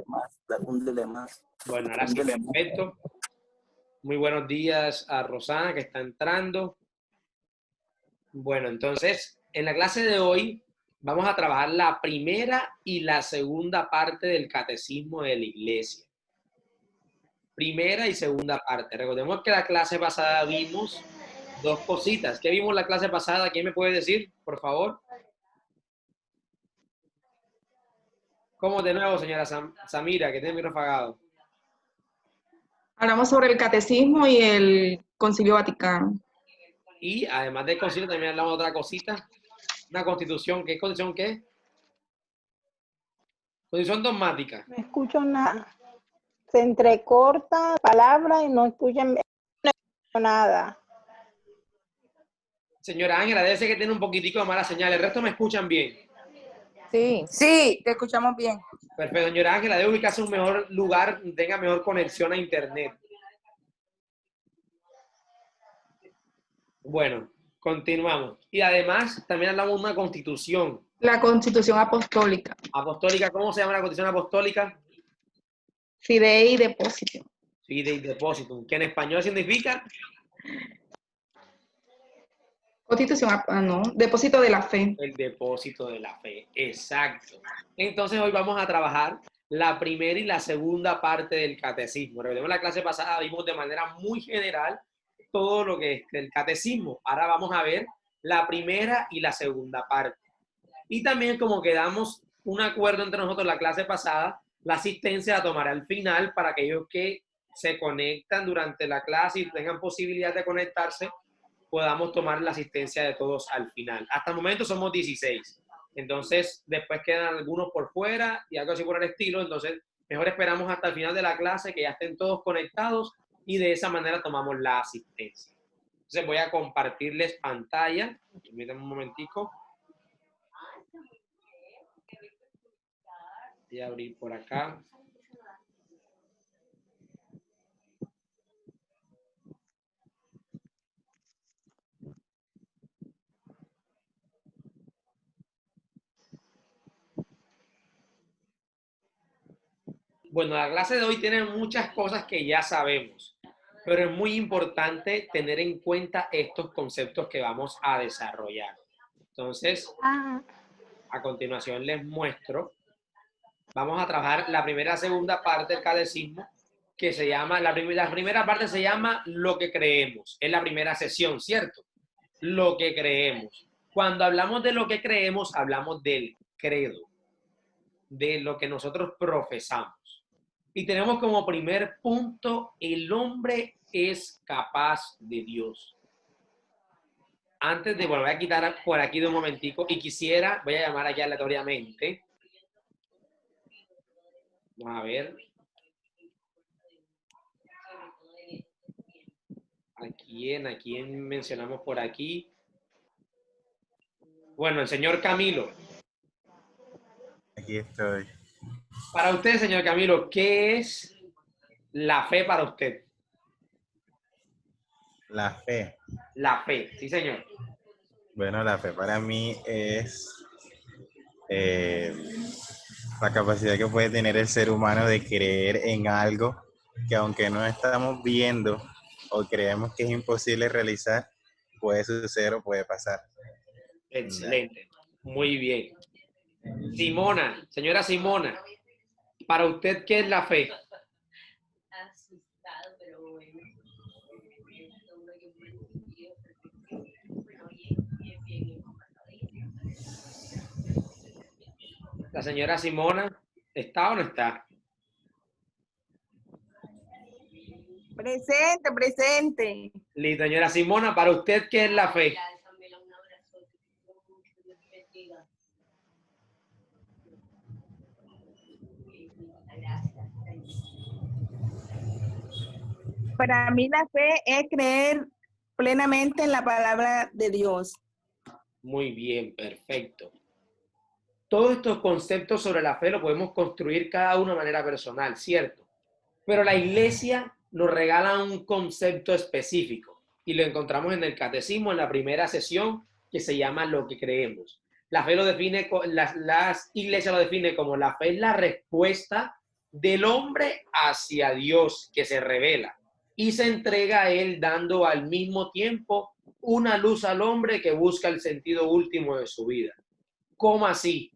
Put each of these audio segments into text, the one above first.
más, húndele más. Bueno, ahora sí, perfecto. Muy buenos días a Rosana que está entrando. Bueno, entonces, en la clase de hoy vamos a trabajar la primera y la segunda parte del catecismo de la iglesia. Primera y segunda parte. Recordemos que la clase pasada vimos dos cositas. ¿Qué vimos la clase pasada? ¿Quién me puede decir, por favor? ¿Cómo de nuevo, señora Samira, que tiene el micrófono apagado? Hablamos sobre el catecismo y el Concilio Vaticano. Y además del concilio también hablamos de otra cosita. Una constitución. ¿Qué constitución qué? Constitución dogmática. No escucho nada. Se entrecorta palabra y no escuchan nada. Señora Ángela, debe ser que tiene un poquitico de mala señal. El resto me escuchan bien. Sí, te escuchamos bien. Perfecto, señora Ángela, debe ubicarse en un mejor lugar, tenga mejor conexión a internet. Bueno, continuamos. Y además, también hablamos de una constitución. La Constitución Apostólica. Apostólica, ¿cómo se llama la constitución apostólica? Fidei Deposito. Fidei Depositum, que en español significa Constitución, no, Depósito de la Fe. el depósito de la fe. Exacto. Entonces hoy vamos a trabajar la primera y la segunda parte del catecismo. Recordemos la clase pasada vimos de manera muy general todo lo que es el catecismo. Ahora vamos a ver la primera y la segunda parte. Y también como quedamos un acuerdo entre nosotros la clase pasada, la asistencia la tomará al final para aquellos que se conectan durante la clase y tengan posibilidad de conectarse, podamos tomar la asistencia de todos al final. Hasta el momento somos 16. Entonces, después quedan algunos por fuera y algo así por el estilo. Entonces, mejor esperamos hasta el final de la clase que ya estén todos conectados y de esa manera tomamos la asistencia. Entonces, voy a compartirles pantalla. Permítanme un momentico. Voy a abrir por acá. Bueno, la clase de hoy tiene muchas cosas que ya sabemos, pero es muy importante tener en cuenta estos conceptos que vamos a desarrollar. Entonces, a continuación les muestro. Vamos a trabajar la primera y segunda parte del catecismo, que se llama, la primera parte se llama Lo que creemos. Es la primera sesión, ¿cierto? Lo que creemos. Cuando hablamos de lo que creemos, hablamos del credo, de lo que nosotros profesamos. Y tenemos como primer punto, el hombre es capaz de Dios. Antes de, bueno, voy a quitar por aquí de un momentico y quisiera, voy a llamar aquí aleatoriamente. Vamos a ver. ¿A quién mencionamos por aquí? Bueno, el señor Camilo. Aquí estoy. Para usted, señor Camilo, ¿qué es la fe para usted? La fe. La fe, sí, señor. Bueno, la fe para mí es la capacidad que puede tener el ser humano de creer en algo que aunque no estamos viendo o creemos que es imposible realizar, puede suceder o puede pasar. Excelente, muy bien. Simona, señora Simona, para usted, ¿qué es la fe? La señora Simona, ¿está o no está? Presente. Listo, señora Simona, para usted, ¿qué es la fe? Para mí la fe es creer plenamente en la palabra de Dios. Muy bien, perfecto. Todos estos conceptos sobre la fe lo podemos construir cada uno de manera personal, ¿cierto? Pero la iglesia nos regala un concepto específico y lo encontramos en el catecismo, en la primera sesión, que se llama Lo que creemos. La fe lo define, las iglesias lo definen como la fe es la respuesta del hombre hacia Dios que se revela y se entrega a él, dando al mismo tiempo una luz al hombre que busca el sentido último de su vida. ¿Cómo así?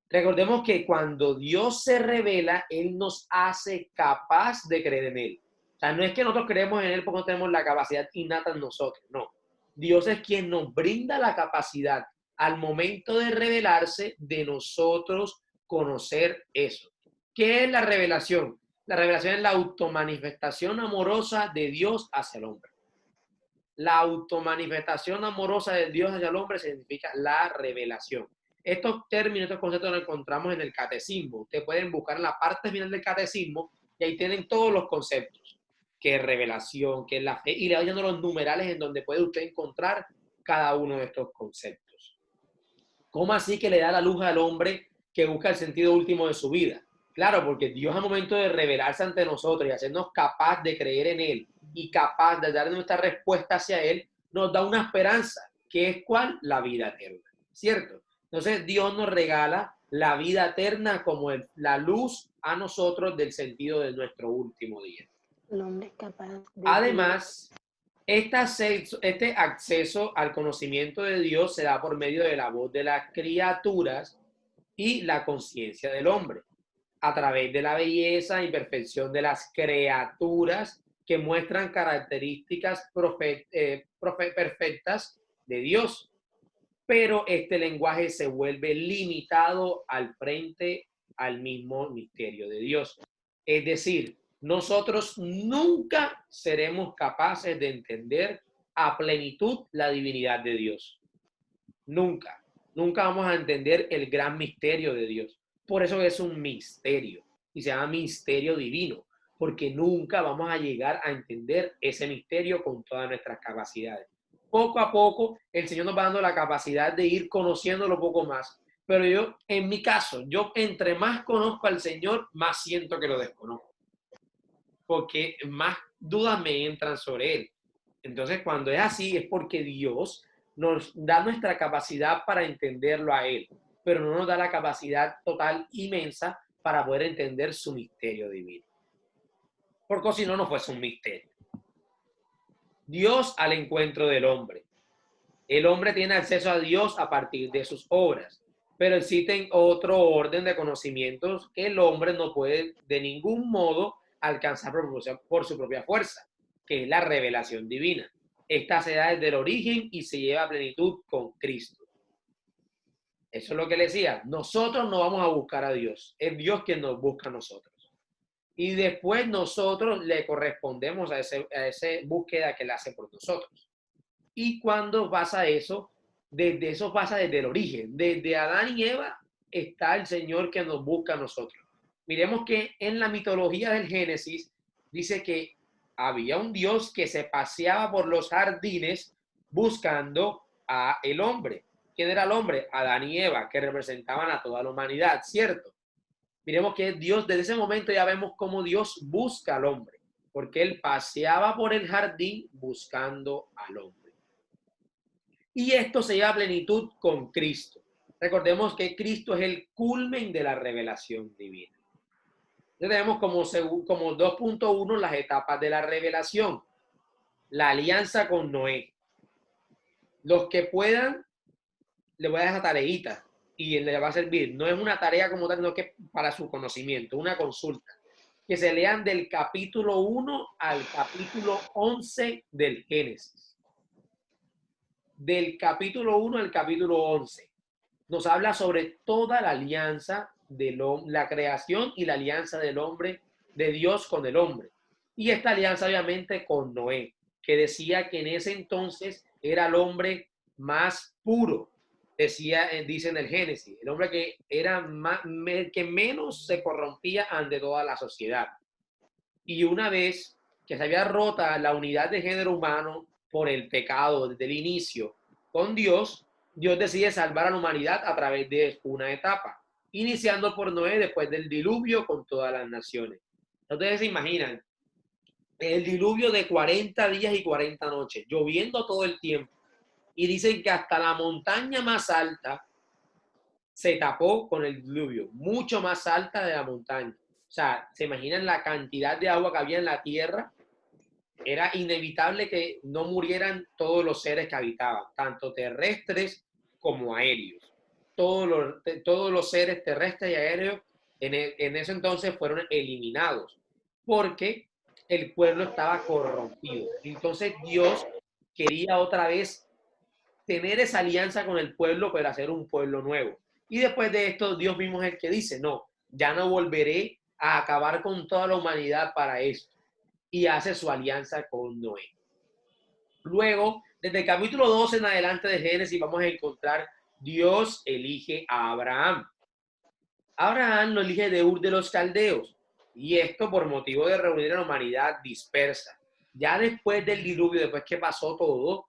Recordemos que cuando Dios se revela, Él nos hace capaz de creer en Él. O sea, no es que nosotros creemos en Él porque no tenemos la capacidad innata en nosotros, no. Dios es quien nos brinda la capacidad al momento de revelarse de nosotros conocer eso. ¿Qué es la revelación? La revelación es la automanifestación amorosa de Dios hacia el hombre. La automanifestación amorosa de Dios hacia el hombre significa la revelación. Estos términos, estos conceptos los encontramos en el catecismo. Ustedes pueden buscar en la parte final del catecismo y ahí tienen todos los conceptos. ¿Qué es revelación? ¿Qué es la fe? Y le voy dando los numerales en donde puede usted encontrar cada uno de estos conceptos. ¿Cómo así que le da la luz al hombre que busca el sentido último de su vida? Claro, porque Dios al momento de revelarse ante nosotros y hacernos capaz de creer en Él y capaz de dar nuestra respuesta hacia Él, nos da una esperanza, que es ¿cuál? La vida eterna, ¿cierto? Entonces Dios nos regala la vida eterna como la luz a nosotros del sentido de nuestro último día. El hombre es capaz de... Además, este acceso al conocimiento de Dios se da por medio de la voz de las criaturas y la conciencia del hombre, a través de la belleza y perfección de las criaturas que muestran características perfectas de Dios. Pero este lenguaje se vuelve limitado al frente al mismo misterio de Dios. Es decir, nosotros nunca seremos capaces de entender a plenitud la divinidad de Dios. Nunca. Nunca vamos a entender el gran misterio de Dios. Por eso es un misterio y se llama misterio divino, porque nunca vamos a llegar a entender ese misterio con todas nuestras capacidades. Poco a poco, el Señor nos va dando la capacidad de ir conociéndolo un poco más. Pero yo, en mi caso, yo entre más conozco al Señor, más siento que lo desconozco. Porque más dudas me entran sobre Él. Entonces, cuando es así, es porque Dios nos da nuestra capacidad para entenderlo a Él, pero no nos da la capacidad total, inmensa, para poder entender su misterio divino. Porque si no, no fuese un misterio. Dios al encuentro del hombre. El hombre tiene acceso a Dios a partir de sus obras, pero existen otro orden de conocimientos que el hombre no puede de ningún modo alcanzar por su propia fuerza, que es la revelación divina. Esta se da desde el origen y se lleva a plenitud con Cristo. Eso es lo que le decía. Nosotros no vamos a buscar a Dios, es Dios quien nos busca a nosotros. Y después nosotros le correspondemos a esa búsqueda que él hace por nosotros. Y cuando pasa eso, desde eso pasa desde el origen. Desde Adán y Eva está el Señor que nos busca a nosotros. Miremos que en la mitología del Génesis dice que había un Dios que se paseaba por los jardines buscando a el hombre. ¿Quién era el hombre? Adán y Eva, que representaban a toda la humanidad, ¿cierto? Miremos que Dios, desde ese momento ya vemos cómo Dios busca al hombre, porque él paseaba por el jardín buscando al hombre. Y esto se lleva a plenitud con Cristo. Recordemos que Cristo es el culmen de la revelación divina. Entonces tenemos como 2.1 las etapas de la revelación. La alianza con Noé. Los que puedan, les voy a dar esa tareita y le va a servir. No es una tarea como tal, no es que para su conocimiento, una consulta. Que se lean del capítulo 1 al capítulo 11 del Génesis. Del capítulo 1 al capítulo 11. Nos habla sobre toda la alianza de la creación y la alianza del hombre, de Dios con el hombre. Y esta alianza obviamente con Noé, que decía que en ese entonces era el hombre más puro. Dice en el Génesis, el hombre que era que menos se corrompía ante toda la sociedad. Y una vez que se había rota la unidad de género humano por el pecado desde el inicio con Dios, Dios decide salvar a la humanidad a través de una etapa, iniciando por Noé después del diluvio con todas las naciones. Ustedes se imaginan, el diluvio de 40 días y 40 noches, lloviendo todo el tiempo. Y dicen que hasta la montaña más alta se tapó con el diluvio, mucho más alta de la montaña. O sea, ¿se imaginan la cantidad de agua que había en la tierra? Era inevitable que no murieran todos los seres que habitaban, tanto terrestres como aéreos. Todos los seres terrestres y aéreos en ese entonces fueron eliminados porque el pueblo estaba corrompido. Entonces Dios quería otra vez tener esa alianza con el pueblo, pero hacer un pueblo nuevo. Y después de esto, Dios mismo es el que dice, no, ya no volveré a acabar con toda la humanidad para esto. Y hace su alianza con Noé. Luego, desde el capítulo 12 en adelante de Génesis, vamos a encontrar Dios elige a Abraham. Abraham lo elige de Ur de los Caldeos. Y esto por motivo de reunir a la humanidad dispersa. Ya después del diluvio, después que pasó todo,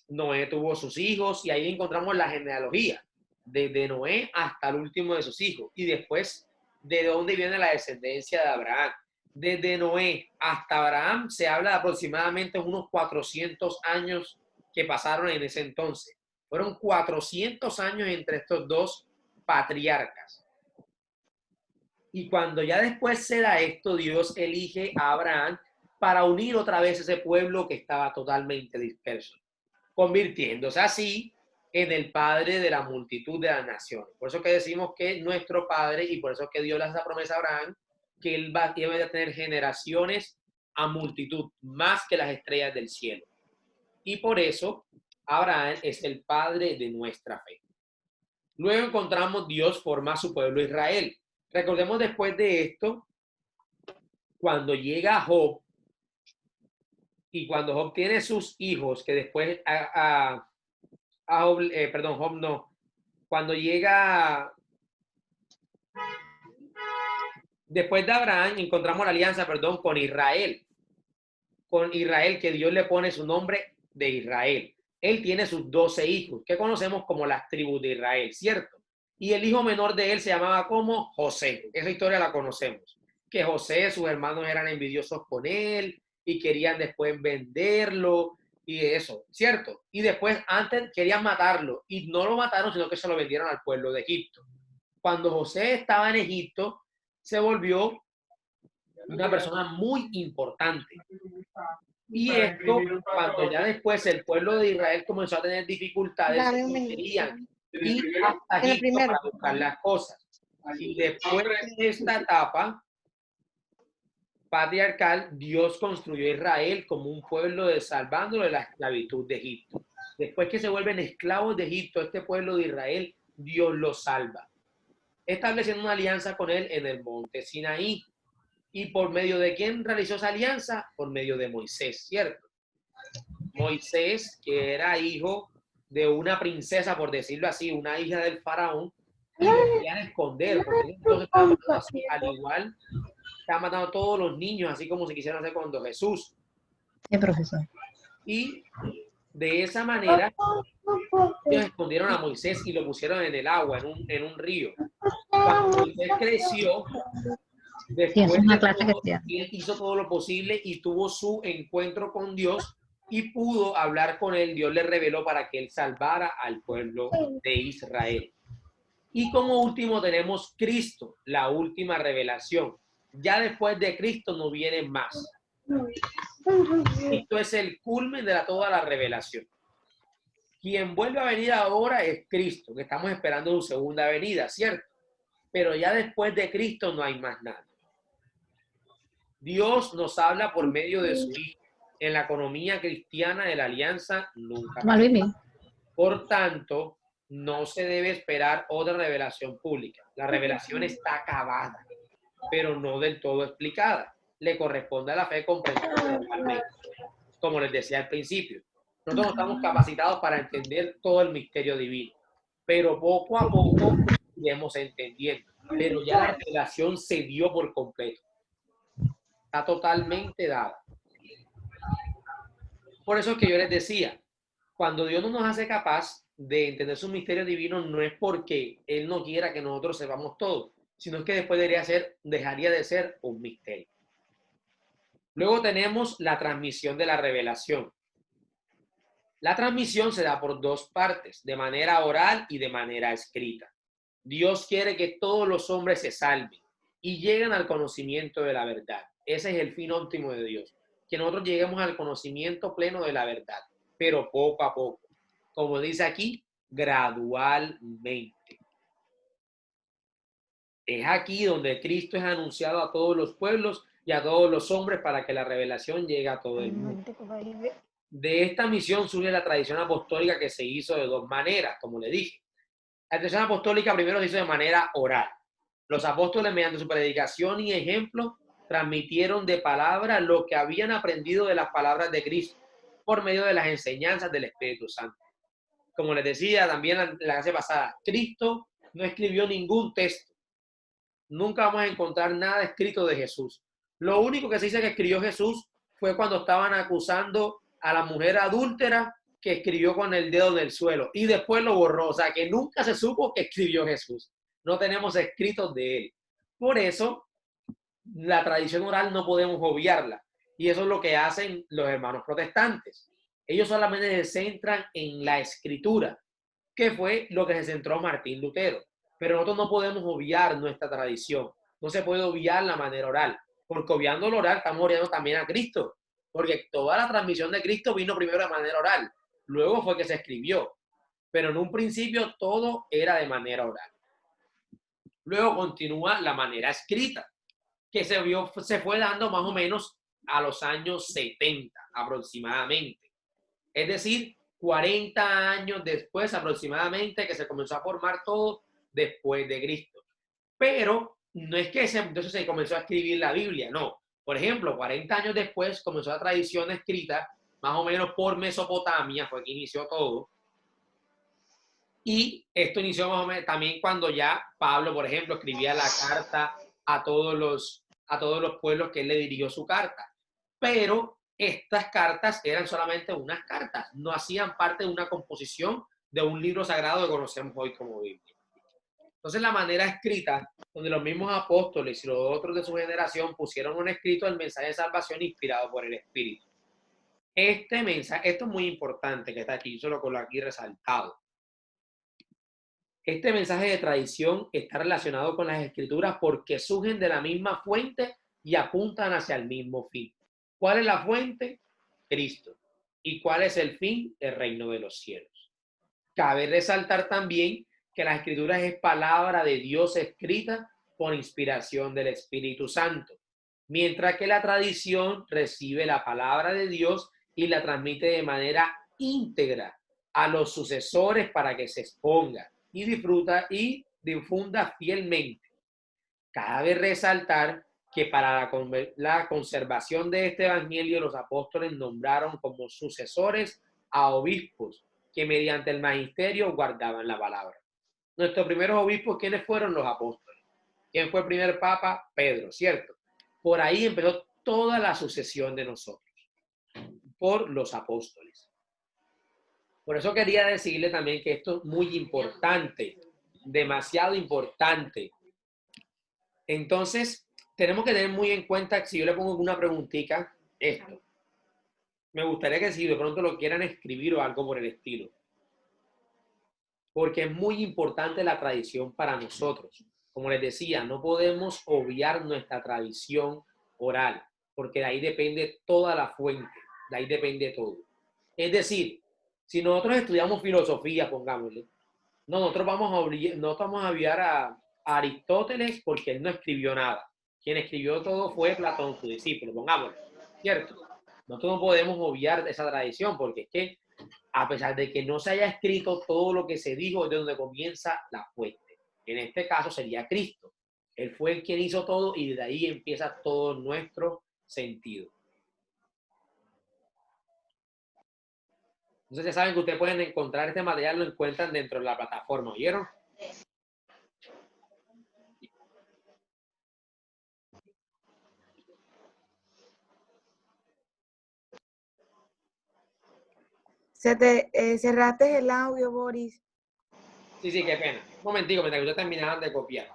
Noé tuvo sus hijos y ahí encontramos la genealogía, desde Noé hasta el último de sus hijos. Y después, ¿de dónde viene la descendencia de Abraham? Desde Noé hasta Abraham se habla de aproximadamente unos 400 años que pasaron en ese entonces. Fueron 400 años entre estos dos patriarcas. Y cuando ya después se da esto, Dios elige a Abraham para unir otra vez ese pueblo que estaba totalmente disperso, convirtiéndose así en el padre de la multitud de las naciones. Por eso que decimos que es nuestro padre y por eso que Dios le hace esa promesa a Abraham, que él va a tener generaciones a multitud, más que las estrellas del cielo. Y por eso Abraham es el padre de nuestra fe. Luego encontramos Dios forma a su pueblo Israel. Recordemos después de esto, cuando llega Job, y cuando Job tiene sus hijos, que después Job no, cuando llega, después de Abraham, encontramos la alianza, con Israel, que Dios le pone su nombre de Israel. Él tiene sus 12 hijos, que conocemos como las tribus de Israel, ¿cierto? Y el hijo menor de él se llamaba como José. Esa historia la conocemos. Que José, sus hermanos eran envidiosos con él y querían después venderlo y eso, ¿cierto? Y después antes querían matarlo y no lo mataron, sino que se lo vendieron al pueblo de Egipto. Cuando José estaba en Egipto, se volvió una persona muy importante. Y esto, cuando ya después el pueblo de Israel comenzó a tener dificultades, querían ir hasta Egipto para buscar las cosas. Y después de esta etapa patriarcal, Dios construyó a Israel como un pueblo salvándolo de la esclavitud de Egipto. Después que se vuelven esclavos de Egipto, este pueblo de Israel, Dios los salva, estableciendo una alianza con él en el monte Sinaí. ¿Y por medio de quién realizó esa alianza? Por medio de Moisés, ¿cierto? Moisés, que era hijo de una princesa, por decirlo así, una hija del faraón, y lo querían esconder, porque entonces estaban matando así, al igual, estaban matando a todos los niños, así como se quisieron hacer cuando Jesús. Sí, profesor. Y de esa manera, ellos escondieron a Moisés y lo pusieron en el agua, en un río. Cuando Moisés creció, después él hizo todo lo posible y tuvo su encuentro con Dios y pudo hablar con él. Dios le reveló para que él salvara al pueblo de Israel. Y como último tenemos Cristo, la última revelación. Ya después de Cristo no viene más. Cristo es el culmen de toda la revelación. Quien vuelve a venir ahora es Cristo, que estamos esperando su segunda venida, ¿cierto? Pero ya después de Cristo no hay más nada. Dios nos habla por medio de su Hijo. En la economía cristiana de la alianza nunca. Por tanto, no se debe esperar otra revelación pública. La revelación está acabada, pero no del todo explicada. Le corresponde a la fe comprendida totalmente. Como les decía al principio, nosotros no estamos capacitados para entender todo el misterio divino, pero poco a poco iremos entendiendo. Pero ya la revelación se dio por completo. Está totalmente dada. Por eso es que yo les decía, cuando Dios no nos hace capaz de entender su misterio divino, no es porque Él no quiera que nosotros sepamos todo, sino que después dejaría de ser un misterio. Luego tenemos la transmisión de la revelación. La transmisión se da por dos partes, de manera oral y de manera escrita. Dios quiere que todos los hombres se salven. y llegan al conocimiento de la verdad. Ese es el fin óptimo de Dios, que nosotros lleguemos al conocimiento pleno de la verdad, pero poco a poco. Como dice aquí, gradualmente. Es aquí donde Cristo es anunciado a todos los pueblos y a todos los hombres para que la revelación llegue a todo el mundo. De esta misión surge la tradición apostólica que se hizo de dos maneras, como le dije. La tradición apostólica primero se hizo de manera oral. Los apóstoles, mediante su predicación y ejemplo, transmitieron de palabra lo que habían aprendido de las palabras de Cristo por medio de las enseñanzas del Espíritu Santo. Como les decía también en la clase pasada, Cristo no escribió ningún texto. Nunca vamos a encontrar nada escrito de Jesús. Lo único que se dice que escribió Jesús fue cuando estaban acusando a la mujer adúltera, que escribió con el dedo en el suelo y después lo borró. O sea, que nunca se supo que escribió Jesús. No tenemos escritos de él. Por eso, la tradición oral no podemos obviarla. Y eso es lo que hacen los hermanos protestantes. Ellos solamente se centran en la escritura, que fue lo que se centró Martín Lutero. Pero nosotros no podemos obviar nuestra tradición. No se puede obviar la manera oral, porque obviando lo oral estamos obviando también a Cristo, porque toda la transmisión de Cristo vino primero de manera oral, luego fue que se escribió, pero en un principio todo era de manera oral. Luego continúa la manera escrita, que se fue dando más o menos a los años 70 aproximadamente. Es decir, 40 años después aproximadamente que se comenzó a formar todo después de Cristo. Pero no es que entonces se comenzó a escribir la Biblia, no. Por ejemplo, 40 años después comenzó la tradición escrita, más o menos por Mesopotamia, fue que inició todo. Y esto inició más o menos también cuando ya Pablo, por ejemplo, escribía la carta a todos los pueblos que él le dirigió su carta. Pero estas cartas eran solamente unas cartas, no hacían parte de una composición de un libro sagrado que conocemos hoy como Biblia. Entonces, la manera escrita, donde los mismos apóstoles y los otros de su generación pusieron un escrito del mensaje de salvación inspirado por el Espíritu. Este mensaje, esto es muy importante que está aquí, yo se lo coloco aquí resaltado. Este mensaje de tradición está relacionado con las escrituras porque surgen de la misma fuente y apuntan hacia el mismo fin. ¿Cuál es la fuente? Cristo. ¿Y cuál es el fin? El reino de los cielos. Cabe resaltar también que las escrituras es palabra de Dios escrita por inspiración del Espíritu Santo, mientras que la tradición recibe la palabra de Dios y la transmite de manera íntegra a los sucesores para que se exponga y disfruta y difunda fielmente. Cabe resaltar que para la conservación de este evangelio los apóstoles nombraron como sucesores a obispos que mediante el magisterio guardaban la palabra. Nuestros primeros obispos, ¿quiénes fueron? Los apóstoles. ¿Quién fue el primer papa? Pedro, ¿cierto? Por ahí empezó toda la sucesión de nosotros, por los apóstoles. Por eso quería decirle también que esto es muy importante, demasiado importante. Entonces, tenemos que tener muy en cuenta que si yo le pongo una preguntita, esto. Me gustaría que si de pronto lo quieran escribir o algo por el estilo. Porque es muy importante la tradición para nosotros. Como les decía, no podemos obviar nuestra tradición oral, porque de ahí depende toda la fuente, de ahí depende todo. Es decir, si nosotros estudiamos filosofía, pongámosle, nosotros vamos a obviar a Aristóteles porque él no escribió nada. Quien escribió todo fue Platón, su discípulo, pongámosle, ¿cierto? Nosotros no podemos obviar esa tradición porque es que a pesar de que no se haya escrito todo lo que se dijo, es de donde comienza la fuente. En este caso sería Cristo. Él fue el quien hizo todo y de ahí empieza todo nuestro sentido. Entonces ya saben que ustedes pueden encontrar este material, lo encuentran dentro de la plataforma, ¿oyeron? Cerraste el audio, Boris. Sí, qué pena. Un momentico, mientras que ustedes terminaban de copiar.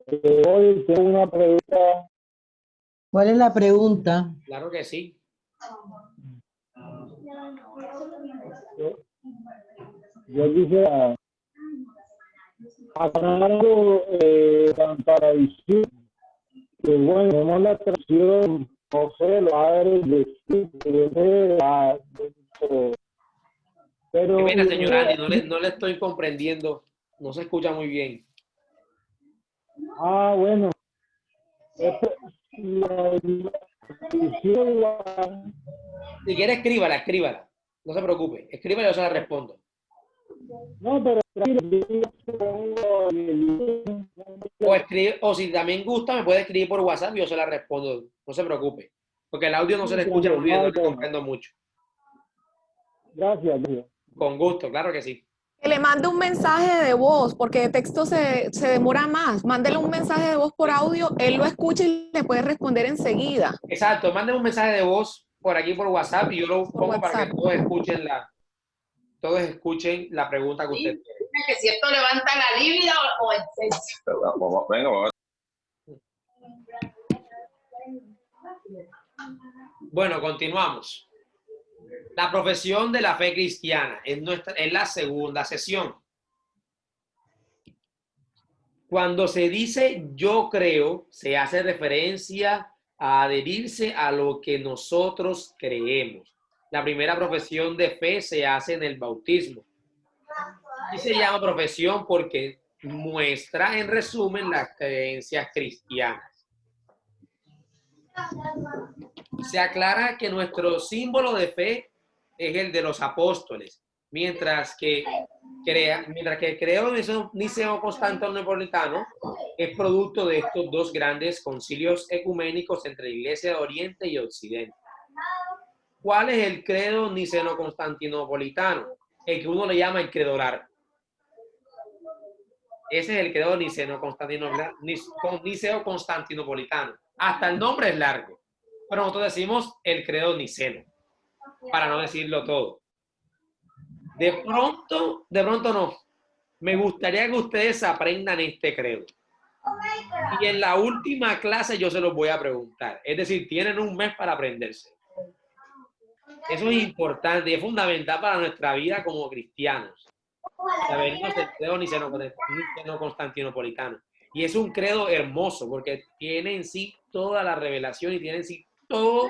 Hoy tengo una pregunta ¿Cuál es la pregunta? Claro que sí. Yo quisiera aclarar algo para decir que, bueno, tenemos la tradición, no sé, lo ha de decir, pero... Qué pena, señora Andy, no le estoy comprendiendo. No se escucha muy bien. Bueno. La, Si quiere, escríbala. No se preocupe. Escríbala y yo se la respondo. no, pero O si también gusta, me puede escribir por WhatsApp y yo se la respondo. No se preocupe. Porque el audio no se le escucha muy bien, no le comprendo mucho. Gracias. Con gusto, claro que sí. Que le mande un mensaje de voz, porque de texto se demora más. Mándele un mensaje de voz por audio, él lo escucha y le puede responder enseguida. Exacto, mándeme un mensaje de voz por aquí por WhatsApp y yo lo pongo para que todos escuchen la pregunta que usted tiene. Que si esto levanta la libido o el sexo. Venga, Bueno, continuamos. La profesión de la fe cristiana es la segunda sesión. Cuando se dice yo creo, se hace referencia a adherirse a lo que nosotros creemos. La primera profesión de fe se hace en el bautismo. Y se llama profesión porque muestra en resumen las creencias cristianas. Se aclara que nuestro símbolo de fe es el de los apóstoles, mientras que el credo niceno-constantinopolitano es producto de estos dos grandes concilios ecuménicos entre la Iglesia de Oriente y Occidente. ¿Cuál es el credo niceno-constantinopolitano? El que uno le llama el credo largo. Ese es el credo niceno-constantinopolitano. Hasta el nombre es largo, pero nosotros decimos el credo niceno, para no decirlo todo. De pronto no. Me gustaría que ustedes aprendan este credo. Y en la última clase yo se los voy a preguntar. Es decir, tienen un mes para aprenderse. Eso es importante y es fundamental para nuestra vida como cristianos. Sabernos el credo niceno-constantinopolitano. Y es un credo hermoso porque tiene en sí toda la revelación y tiene en sí todo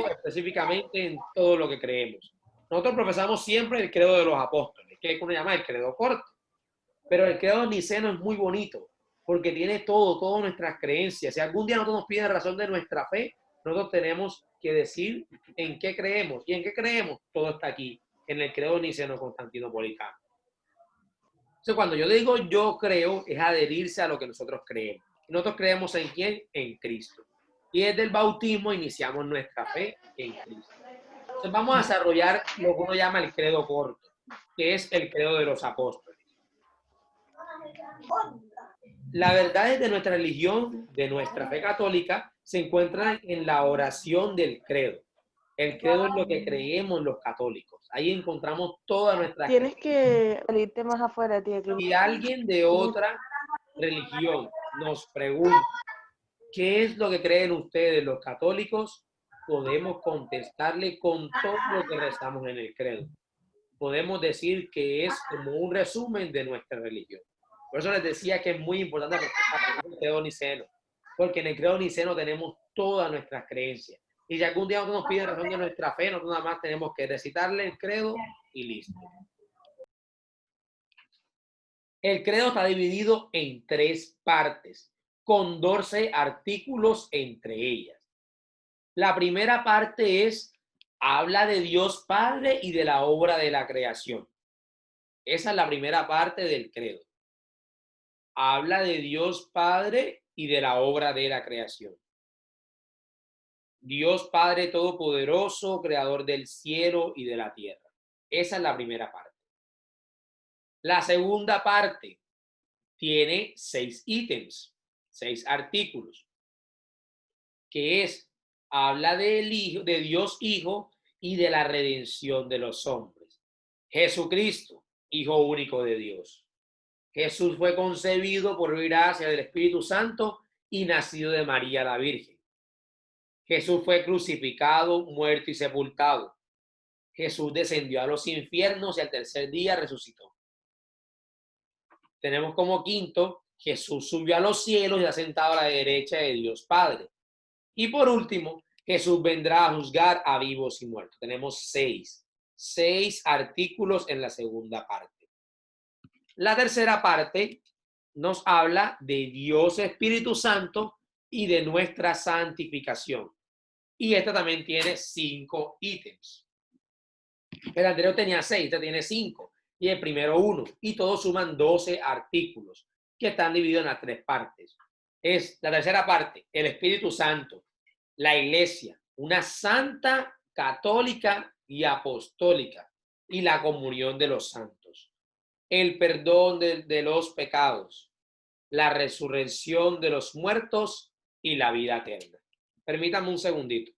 específicamente en todo lo que creemos. Nosotros profesamos siempre el credo de los apóstoles, que uno llama el credo corto. Pero el credo niceno es muy bonito porque tiene todas nuestras creencias. Si algún día nosotros nos piden razón de nuestra fe, nosotros tenemos que decir en qué creemos. ¿Y en qué creemos? Todo está aquí, en el credo niceno-constantinopolitano. Entonces, cuando yo digo yo creo, es adherirse a lo que nosotros creemos. Nosotros creemos en ¿quién? En Cristo. Y desde el bautismo iniciamos nuestra fe en Cristo. Entonces, vamos a desarrollar lo que uno llama el credo corto, que es el credo de los apóstoles. La verdad de nuestra religión, de nuestra fe católica, se encuentra en la oración del credo. El credo es lo que creemos los católicos. Ahí encontramos toda nuestra... Tienes que salirte más afuera, tía. Si alguien de otra religión nos pregunta ¿qué es lo que creen ustedes los católicos? Podemos contestarle con todo lo que rezamos en el credo. Podemos decir que es como un resumen de nuestra religión. Por eso les decía que es muy importante el credo niceno, porque en el credo niceno tenemos todas nuestras creencias. Y si algún día nosotros nos piden razón de nuestra fe, nosotros nada más tenemos que recitarle el credo y listo. El credo está dividido en 3 partes, con 12 artículos entre ellas. La primera parte habla de Dios Padre y de la obra de la creación. Esa es la primera parte del credo. Habla de Dios Padre y de la obra de la creación. Dios Padre Todopoderoso, Creador del cielo y de la tierra. Esa es la primera parte. La segunda parte tiene 6 ítems, 6 artículos, que habla del Hijo, de Dios Hijo y de la redención de los hombres. Jesucristo, Hijo único de Dios. Jesús fue concebido por gracia del Espíritu Santo y nacido de María la Virgen. Jesús fue crucificado, muerto y sepultado. Jesús descendió a los infiernos y al tercer día resucitó. Tenemos como quinto, Jesús subió a los cielos y ha sentado a la derecha de Dios Padre. Y por último, Jesús vendrá a juzgar a vivos y muertos. Tenemos seis artículos en la segunda parte. La tercera parte nos habla de Dios Espíritu Santo y de nuestra santificación. Y esta también tiene 5 ítems. El anterior tenía 6, este tiene 5. Y el primero 1. Y todos suman 12 artículos que están divididos en las 3 partes. Es la tercera parte, el Espíritu Santo, la Iglesia, una santa, católica y apostólica, y la comunión de los santos, el perdón de los pecados, la resurrección de los muertos y la vida eterna. Permítame un segundito.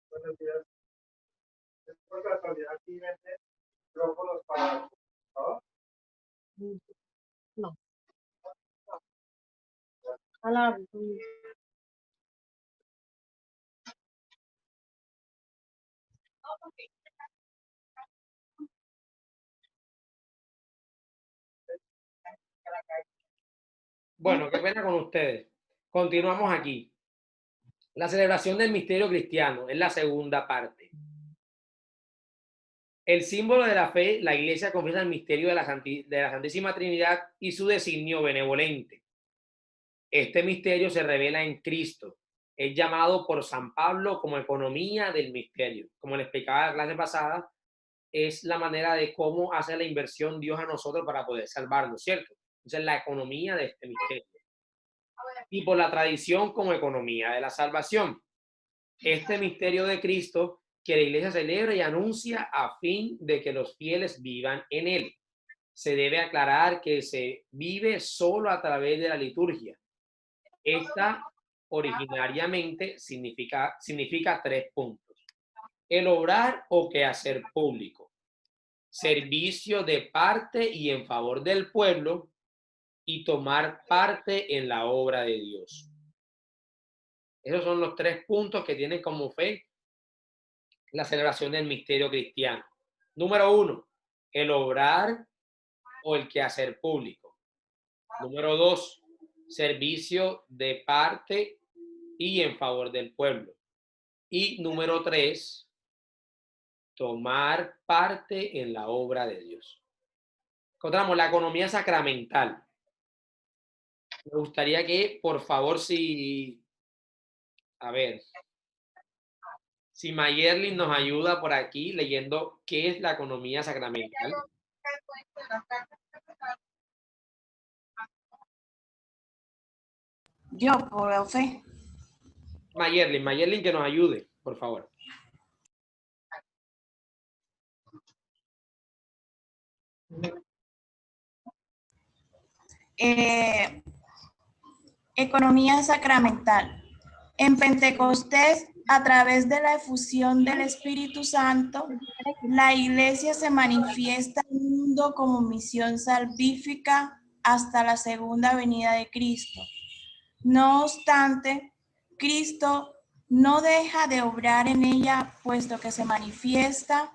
Buenos días. ¿Es por casualidad aquí vende micrófonos para computador? No. Hola. Bueno, qué pena con ustedes. Continuamos aquí. La celebración del misterio cristiano es la segunda parte. El símbolo de la fe, la Iglesia confiesa el misterio de la Santísima Trinidad y su designio benevolente. Este misterio se revela en Cristo. Es llamado por San Pablo como economía del misterio. Como le explicaba en la clase pasada, es la manera de cómo hace la inversión Dios a nosotros para poder salvarnos, ¿cierto? Entonces, la economía de este misterio. Y por la tradición como economía de la salvación. Este misterio de Cristo que la Iglesia celebra y anuncia a fin de que los fieles vivan en él. Se debe aclarar que se vive solo a través de la liturgia. Esta originariamente significa 3 puntos. El obrar o quehacer público. servicio de parte y en favor del pueblo, y tomar parte en la obra de Dios. Esos son los 3 puntos que tienen como fe la celebración del misterio cristiano. Número 1, el obrar o el quehacer público. Número 2, servicio de parte y en favor del pueblo. Y número 3, tomar parte en la obra de Dios. Encontramos la economía sacramental. Me gustaría que, por favor, si Mayerlin nos ayuda por aquí leyendo qué es la economía sacramental. Yo, profe. Mayerlin, que nos ayude, por favor. Economía sacramental. En Pentecostés, a través de la efusión del Espíritu Santo, la Iglesia se manifiesta al mundo como misión salvífica hasta la segunda venida de Cristo. No obstante, Cristo no deja de obrar en ella, puesto que se manifiesta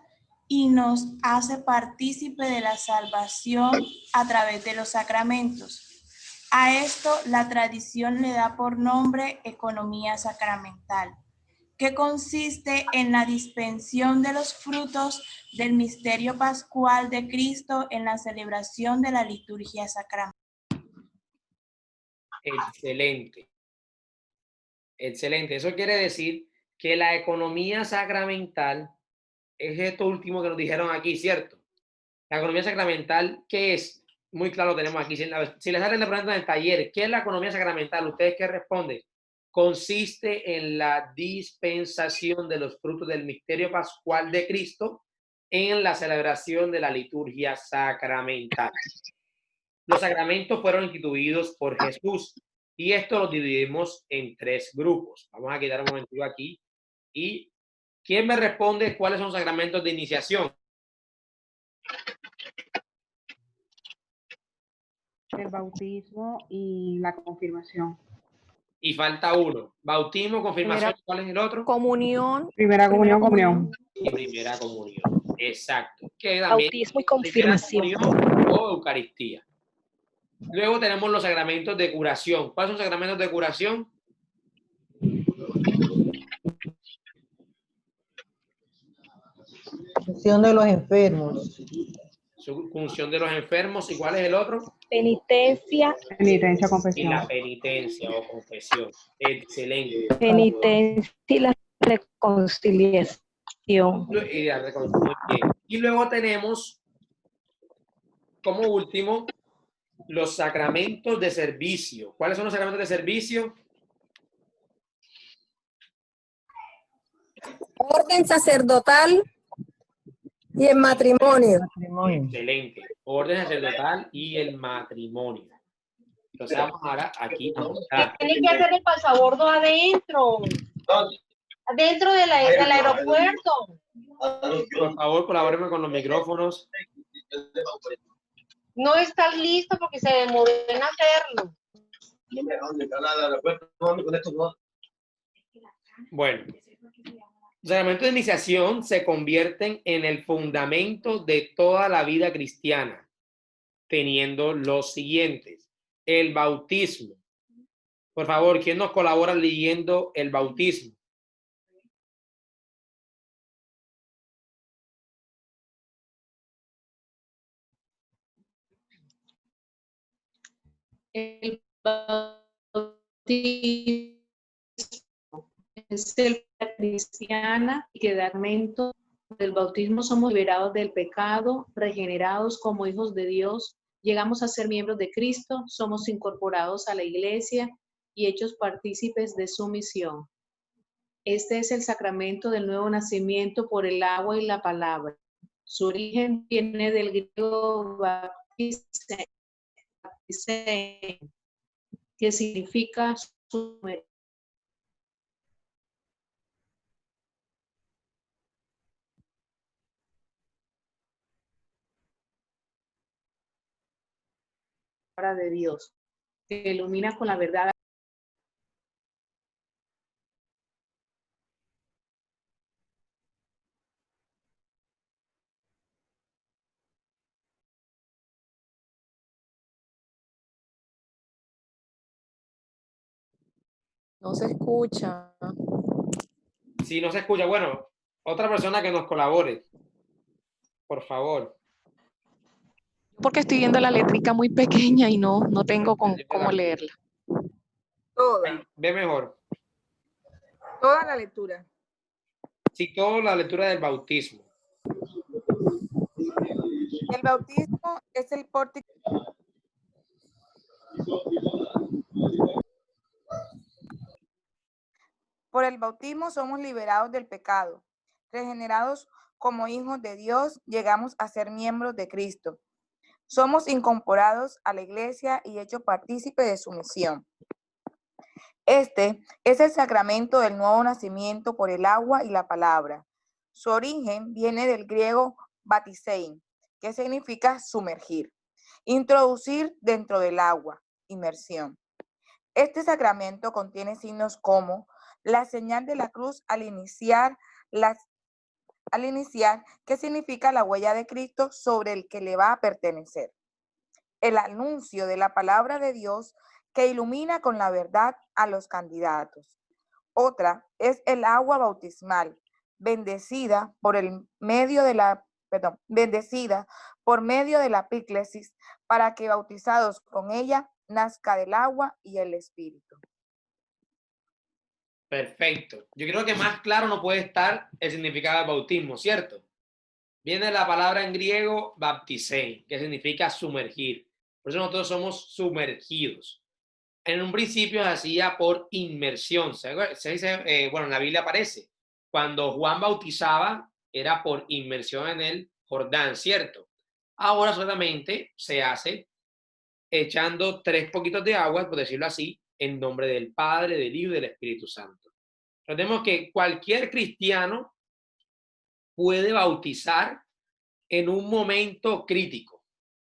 y nos hace partícipe de la salvación a través de los sacramentos. A esto la tradición le da por nombre economía sacramental, que consiste en la dispensión de los frutos del misterio pascual de Cristo en la celebración de la liturgia sacramental. Excelente. Excelente. Eso quiere decir que la economía sacramental es esto último que nos dijeron aquí, ¿cierto? La economía sacramental, ¿qué es? Muy claro lo tenemos aquí. Si les salen de preguntas en el taller, ¿qué es la economía sacramental? ¿Ustedes qué responden? Consiste en la dispensación de los frutos del misterio pascual de Cristo en la celebración de la liturgia sacramental. Los sacramentos fueron instituidos por Jesús y esto lo dividimos en 3 grupos. Vamos a quitar un momentito aquí. ¿Y quién me responde cuáles son los sacramentos de iniciación? El bautismo y la confirmación. Y falta uno. Bautismo, confirmación, ¿cuál es el otro? Comunión. Primera comunión. Y primera comunión. Exacto. Que también Bautismo y confirmación. Comunión o Eucaristía. Luego tenemos los sacramentos de curación. ¿Cuáles son los sacramentos de curación? Unción de los enfermos. Unción de los enfermos. ¿Y cuál es el otro? Penitencia. Penitencia, confesión. Y la penitencia o confesión. Excelente. Penitencia y la reconciliación. Y luego tenemos, como último, los sacramentos de servicio. ¿Cuáles son los sacramentos de servicio? Orden sacerdotal y el matrimonio. Excelente. Orden sacerdotal y el matrimonio. Entonces vamos ahora aquí a mostrar. Tienen que hacer el pasabordo adentro. Adentro del aeropuerto. Por favor, colabórenme con los micrófonos. No estás listo porque se demoró en hacerlo. Bueno, los sacramentos de iniciación se convierten en el fundamento de toda la vida cristiana, teniendo los siguientes. El bautismo. Por favor, ¿quién nos colabora leyendo el bautismo? El bautismo es el cristiana y que de argumento del bautismo somos liberados del pecado, regenerados como hijos de Dios, llegamos a ser miembros de Cristo, somos incorporados a la iglesia y hechos partícipes de su misión. Este es el sacramento del nuevo nacimiento por el agua y la palabra. Su origen viene del griego baptisein, que significa sumergir. palabra de Dios, que ilumina con la verdad. No se escucha. Si no se escucha, bueno, otra persona que nos colabore, por favor. Porque estoy viendo la letrica muy pequeña y no tengo cómo leerla. Toda, Ve mejor. toda la lectura. Sí, toda la lectura del bautismo. El bautismo es el pórtico. Por el bautismo somos liberados del pecado. Regenerados como hijos de Dios, llegamos a ser miembros de Cristo. Somos incorporados a la iglesia y hechos partícipes de su misión. Este es el sacramento del nuevo nacimiento por el agua y la palabra. Su origen viene del griego baptisein, que significa sumergir, introducir dentro del agua, inmersión. Este sacramento contiene signos como la señal de la cruz al iniciar, que significa la huella de Cristo sobre el que le va a pertenecer. El anuncio de la palabra de Dios que ilumina con la verdad a los candidatos. Otra es el agua bautismal, bendecida por medio de la epíclesis, para que bautizados con ella nazca del agua y el Espíritu. Perfecto. Yo creo que más claro no puede estar el significado del bautismo, ¿cierto? Viene la palabra en griego baptisein, que significa sumergir. Por eso nosotros somos sumergidos. En un principio se hacía por inmersión. Se dice, bueno, en la Biblia aparece. Cuando Juan bautizaba, era por inmersión en el Jordán, ¿cierto? Ahora solamente se hace echando 3 poquitos de agua, por decirlo así, en nombre del Padre, del Hijo y del Espíritu Santo. Recordemos que cualquier cristiano puede bautizar en un momento crítico.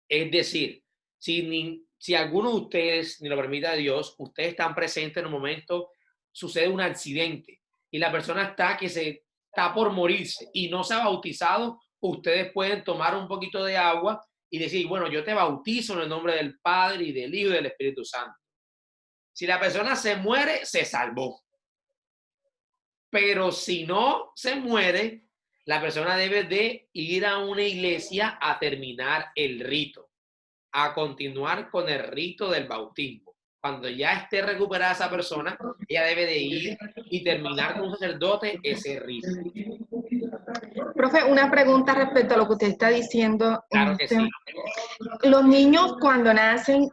Es decir, si alguno de ustedes, ni lo permita Dios, ustedes están presentes en un momento, sucede un accidente y la persona está por morirse y no se ha bautizado, ustedes pueden tomar un poquito de agua y decir, bueno, yo te bautizo en el nombre del Padre y del Hijo y del Espíritu Santo. Si la persona se muere, se salvó. Pero si no se muere, la persona debe de ir a una iglesia a terminar el rito, a continuar con el rito del bautismo. Cuando ya esté recuperada esa persona, ella debe de ir y terminar con un sacerdote ese rito. Profe, una pregunta respecto a lo que usted está diciendo. Claro que sí. Los niños cuando nacen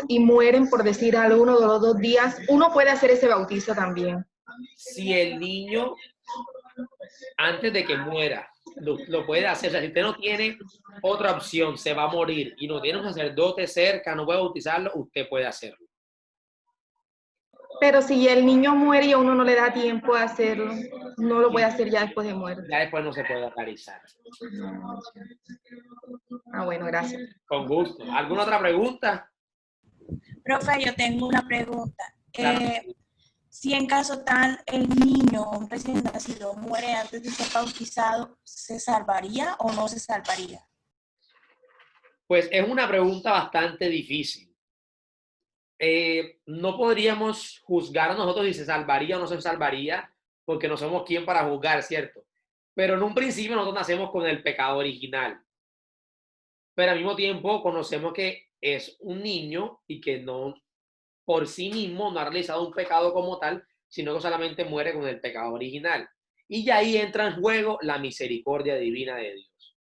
y mueren, por decir, a uno de los 2 días, ¿uno puede hacer ese bautizo también? Si el niño, antes de que muera, lo puede hacer. O sea, si usted no tiene otra opción, se va a morir y no tiene un sacerdote cerca, no puede bautizarlo, usted puede hacerlo. Pero si el niño muere y a uno no le da tiempo a hacerlo, no lo puede hacer ya después de muerte. Ya después no se puede realizar. Ah, bueno, gracias. Con gusto. ¿Alguna otra pregunta? Profe, yo tengo una pregunta. Claro. Si en caso tal el niño recién nacido muere antes de ser bautizado, ¿se salvaría o no se salvaría? Pues es una pregunta bastante difícil. No podríamos juzgar a nosotros si se salvaría o no se salvaría, porque no somos quien para juzgar, ¿cierto? Pero en un principio nosotros nacemos con el pecado original. Pero al mismo tiempo conocemos que es un niño y que no, por sí mismo, no ha realizado un pecado como tal, sino que solamente muere con el pecado original. Y ya ahí entra en juego la misericordia divina de Dios.